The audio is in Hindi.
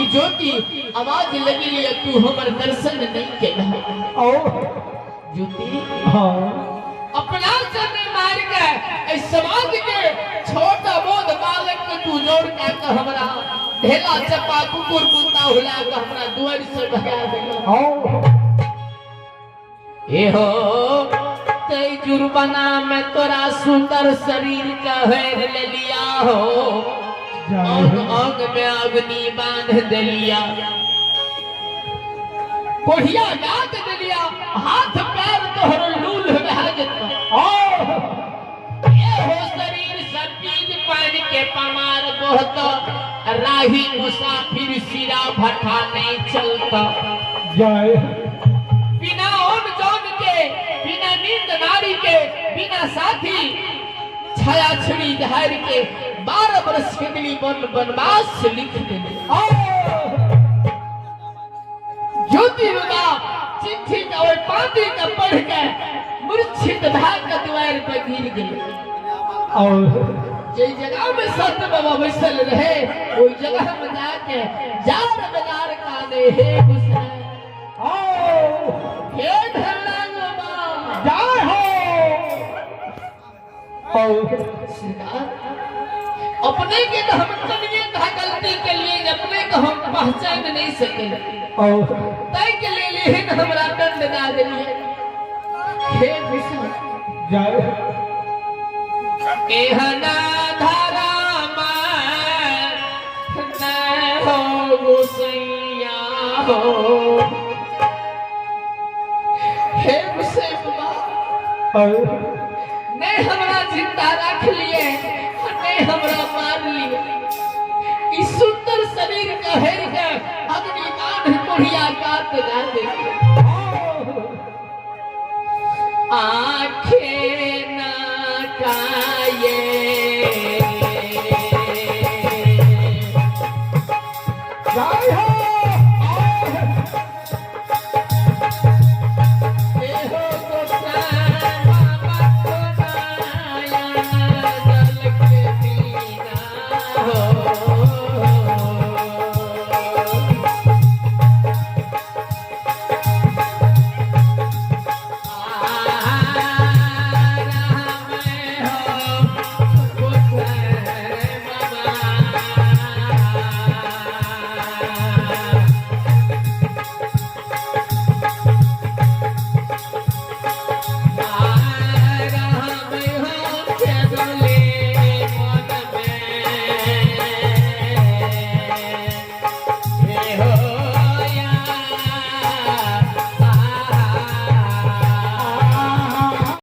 आवाज लगी लिया तू हमर दर्शन नहीं केला ओ ज्योति हां अपना सर मार के इस समाज के छोटा बोध बालक के तू जोड़ के हमरा ढेला चपा कुकुर कुत्ता हुला के हमरा दुआर से भगा देला ओ ए हो तई जुर्माना में तोरा सुंदर शरीर का हेर ले लिया हो अंग अंग में अग्नि बांध दिलिया कोढ़िया गात दिलिया हाथ पैर तोहर लूल बह जता ओ ये हो शरीर सब चीज पानी के पमार बहुत राही मुसाफिर सिरा भट्ठा नहीं चलता जय बिना ओन जोन के बिना नींद नारी के बिना साथी छाया छुरी धार के 12 बरस के लिए वनवास से लिख देने ज्योति रुदा चिट्ठी और पाती का पढ़ के मूर्छित भाग का द्वार पर गिर गए और जिस जगह में संत बाबा बैसल रहे वो जगह में जाके जार बजार का दे हे हुसैन हे धरना बाबा जय हो सरकार अपने के तो हम कभी कहा गलती के लिए अपने को हम पहचान नहीं सके तय के लिए लेकिन हमरा दंड ना दिए हे विष्णु जय एहना धारा में न हो गुसैया हो हे विष्णु ने हमरा जिंदा रख लिए ने हमरा मार लिए इस सुंदर शरीर का हेर के अग्नि बांध कोढ़िया काट ना दे आँखें ना काये